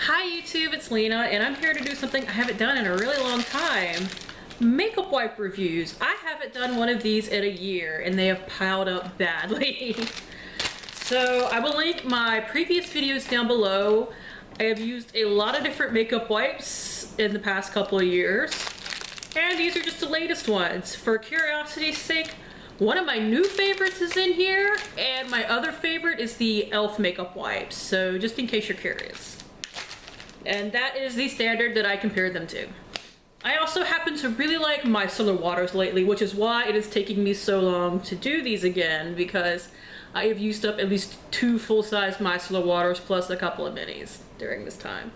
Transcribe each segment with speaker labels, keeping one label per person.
Speaker 1: Hi YouTube, it's Lena, and I'm here to do something I haven't done in a really long time. Makeup wipe reviews. I haven't done one of these in a year, and they have piled up badly. So I will link my previous videos down below. I have used a lot of different makeup wipes in the past couple of years, and these are just the latest ones. For curiosity's sake, one of my new favorites is in here, and my other favorite is the e.l.f. makeup wipes, so just in case you're curious. And that is the standard that I compared them to. I also happen to really like micellar waters lately, which is why it is taking me so long to do these again, because I have used up at least 2 full-size micellar waters plus a couple of minis during this time.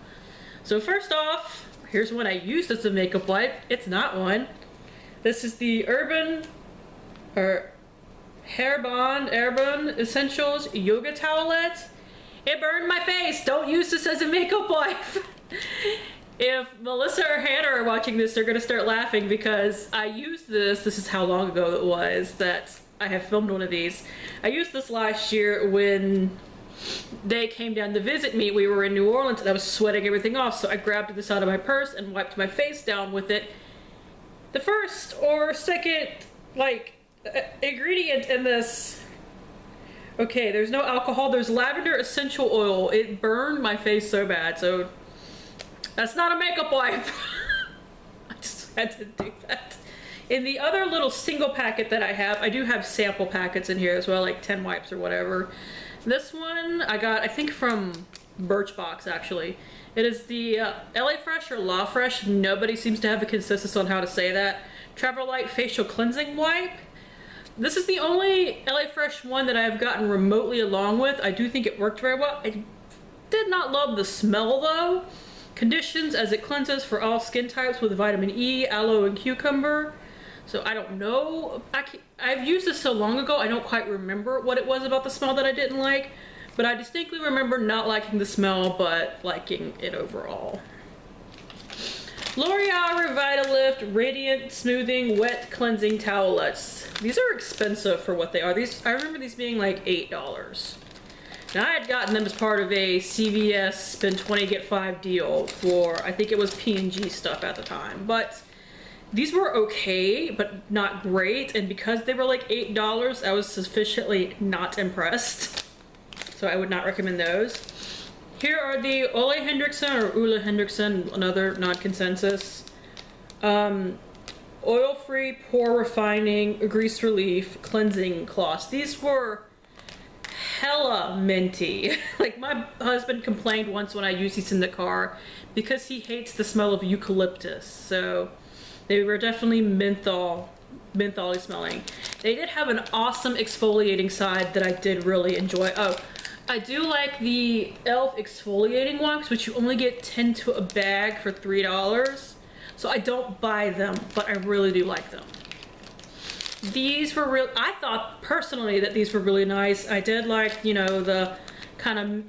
Speaker 1: So first off, here's one I used as a makeup wipe. It's not one. This is the Herbn Essentials Yoga Towelette. It burned my face. Don't use this as a makeup wipe. If Melissa or Hannah are watching this, they're gonna start laughing because I used this is how long ago it was that I have filmed one of these. I used this last year when they came down to visit me. We were in New Orleans and I was sweating everything off, so I grabbed this out of my purse and wiped my face down with it. The first or second, ingredient in this, okay, there's no alcohol, there's lavender essential oil. It burned my face so bad, so that's not a makeup wipe. I just had to do that. In the other little single packet that I have, I do have sample packets in here as well, like 10 wipes or whatever. This one I got, I think, from Birchbox, actually. It is the LA Fresh or La Fresh, nobody seems to have a consensus on how to say that, Travel Light Facial Cleansing Wipe. This is the only LA Fresh one that I've gotten remotely along with. I do think it worked very well. I did not love the smell though. Conditions as it cleanses for all skin types with vitamin E, aloe, and cucumber. So I don't know. I've used this so long ago, I don't quite remember what it was about the smell that I didn't like. But I distinctly remember not liking the smell, but liking it overall. L'Oreal Revitalift Radiant Smoothing Wet Cleansing Towelettes. These are expensive for what they are. I remember these being like $8. Now I had gotten them as part of a CVS spend 20 get 5 deal for, I think it was P&G stuff at the time. But these were okay, but not great. And because they were like $8, I was sufficiently not impressed. So I would not recommend those. Here are the Ole Henriksen or Ole Henriksen, another non-consensus. Oil-free, pore refining, grease relief, cleansing cloths. These were hella minty. Like, my husband complained once when I used these in the car because he hates the smell of eucalyptus. So they were definitely mentholy smelling. They did have an awesome exfoliating side that I did really enjoy. Oh, I do like the e.l.f. exfoliating wipes, which you only get 10 to a bag for $3. So I don't buy them, but I really do like them. These were real. I thought personally that these were really nice. I did like, you know, the kind of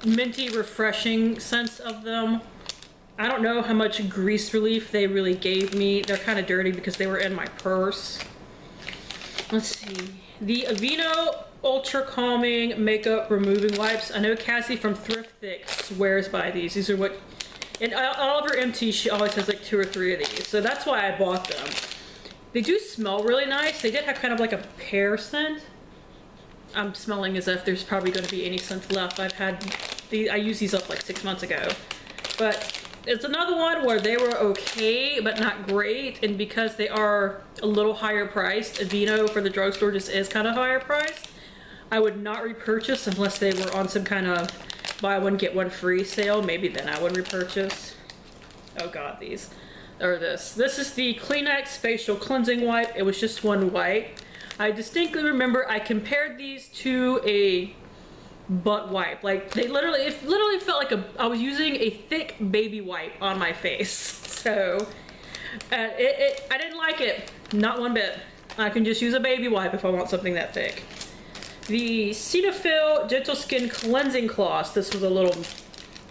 Speaker 1: minty, refreshing sense of them. I don't know how much grease relief they really gave me. They're kind of dirty because they were in my purse. Let's see. The Aveeno Ultra Calming Makeup Removing Wipes. I know Cassie from Thriftic swears by these. These are what, in all of her empties, she always has like 2 or 3 of these. So that's why I bought them. They do smell really nice. They did have kind of like a pear scent. I'm smelling as if there's probably going to be any scent left. I used these up like 6 months ago. But it's another one where they were okay, but not great. And because they are a little higher priced, Aveeno for the drugstore just is kind of higher priced. I would not repurchase unless they were on some kind of buy one get one free sale. Maybe then I would repurchase. Oh god, these. Or this. This is the Kleenex Facial Cleansing Wipe. It was just one wipe. I distinctly remember I compared these to a butt wipe. Like, it literally felt like I was using a thick baby wipe on my face. So, I didn't like it. Not one bit. I can just use a baby wipe if I want something that thick. The Cetaphil Gentle Skin Cleansing Cloths. This was a little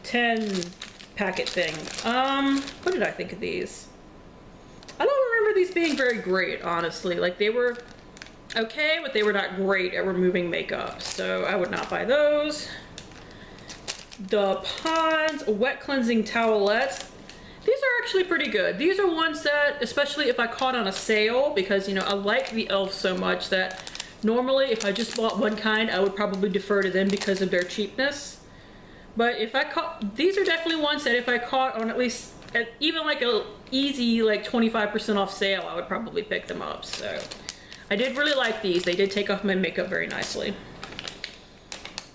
Speaker 1: 10 packet thing. What did I think of these? I don't remember these being very great, honestly. Like, they were okay, but they were not great at removing makeup, so I would not buy those. the Pond's Wet Cleansing Towelettes. These are actually pretty good. These are ones that, especially if I caught on a sale, because, you know, I like the e.l.f. so much that normally if I just bought one kind, I would probably defer to them because of their cheapness. But if I caught, these are definitely ones that if I caught on at least, even like a easy like 25% off sale, I would probably pick them up. So I did really like these. They did take off my makeup very nicely.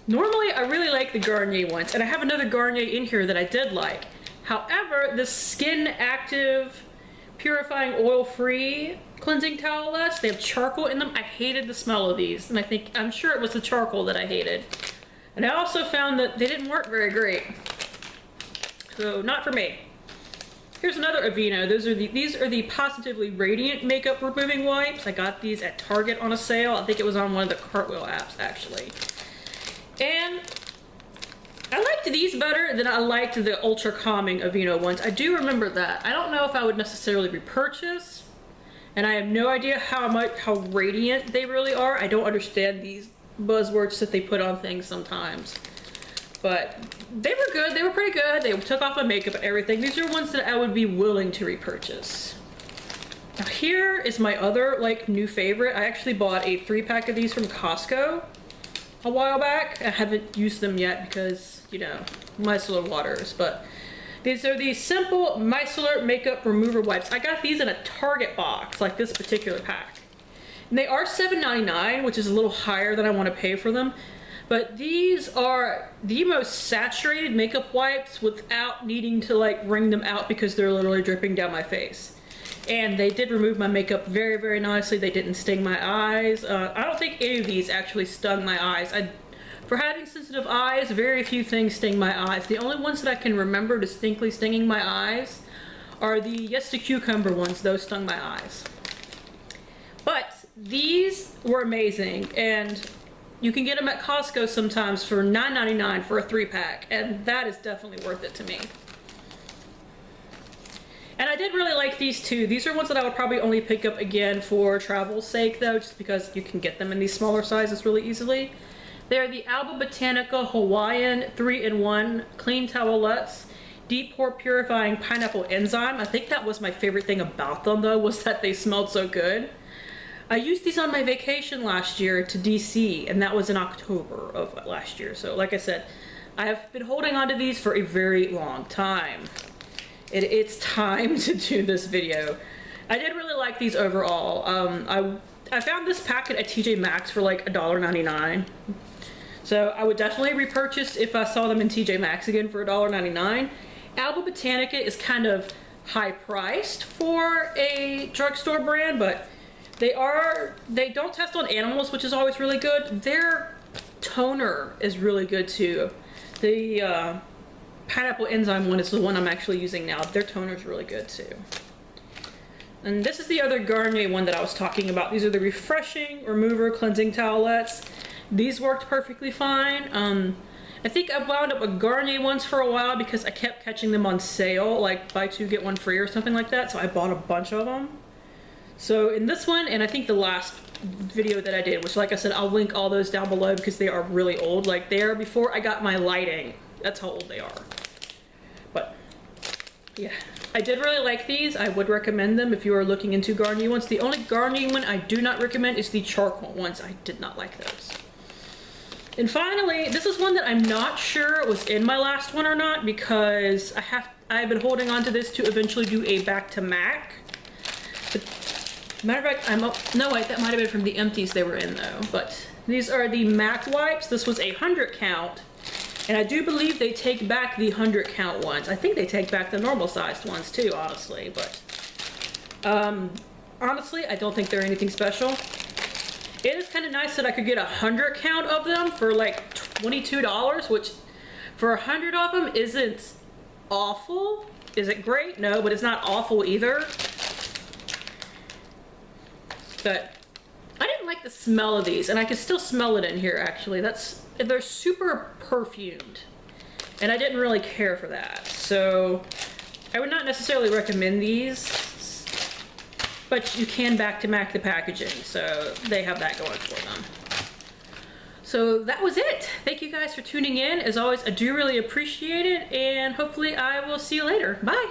Speaker 1: Normally I really like the Garnier ones, and I have another Garnier in here that I did like. However, the Skin Active Purifying Oil-Free Cleansing Towelettes, they have charcoal in them. I hated the smell of these, and I'm sure it was the charcoal that I hated. And I also found that they didn't work very great. So not for me. Here's another Aveeno. These are the Positively Radiant Makeup Removing Wipes. I got these at Target on a sale. I think it was on one of the Cartwheel apps, actually. And I liked these better than I liked the Ultra Calming Aveeno ones. I do remember that. I don't know if I would necessarily repurchase, and I have no idea how radiant they really are. I don't understand these buzzwords that they put on things sometimes. But they were good. They were pretty good. They took off my makeup and everything. These are ones that I would be willing to repurchase. Now here is my other like new favorite. I actually bought a 3-pack of these from Costco a while back. I haven't used them yet because, you know, micellar waters, but these are the Simple Micellar Makeup Remover Wipes. I got these in a Target box, like this particular pack. And they are $7.99, which is a little higher than I want to pay for them. But these are the most saturated makeup wipes without needing to like wring them out because they're literally dripping down my face. And they did remove my makeup very, very nicely. They didn't sting my eyes. I don't think any of these actually stung my eyes. For having sensitive eyes, very few things sting my eyes. The only ones that I can remember distinctly stinging my eyes are the Yes to Cucumber ones. Those stung my eyes. But these were amazing, and you can get them at Costco sometimes for $9.99 for a 3-pack, and that is definitely worth it to me. And I did really like these too. These are ones that I would probably only pick up again for travel's sake though, just because you can get them in these smaller sizes really easily. They're the Alba Botanica Hawaiian 3-in-1 Clean Towelettes Deep Pore Purifying Pineapple Enzyme. I think that was my favorite thing about them though, was that they smelled so good. I used these on my vacation last year to DC, and that was in October of last year. So like I said, I have been holding on to these for a very long time. It's time to do this video. I did really like these overall. I found this packet at TJ Maxx for like $1.99. So I would definitely repurchase if I saw them in TJ Maxx again for $1.99. Alba Botanica is kind of high priced for a drugstore brand, but they don't test on animals, which is always really good. Their toner is really good too. The Pineapple Enzyme one is the one I'm actually using now. Their toner is really good too. And this is the other Garnier one that I was talking about. These are the Refreshing Remover Cleansing Towelettes. These worked perfectly fine. I think I wound up with Garnier ones for a while because I kept catching them on sale, like buy 2 get 1 free or something like that. So I bought a bunch of them. So in this one, and I think the last video that I did, which like I said, I'll link all those down below because they are really old. Like they are before I got my lighting. That's how old they are. But yeah, I did really like these. I would recommend them if you are looking into Garnier ones. The only Garnier one I do not recommend is the charcoal ones. I did not like those. And finally, this is one that I'm not sure was in my last one or not because I've been holding on to this to eventually do a back to MAC. But matter of fact, no wait, that might have been from the empties they were in though. But these are the MAC wipes. This was a 100 count. And I do believe they take back the 100 count ones. I think they take back the normal sized ones too, honestly. But honestly, I don't think they're anything special. It is kind of nice that I could get 100 count of them for like $22, which for 100 of them isn't awful. Is it great? No, but it's not awful either. But I didn't like the smell of these, and I can still smell it in here actually. They're super perfumed, and I didn't really care for that. So I would not necessarily recommend these, but you can back to MAC the packaging, so they have that going for them. So that was it. Thank you guys for tuning in. As always, I do really appreciate it, and hopefully I will see you later. Bye.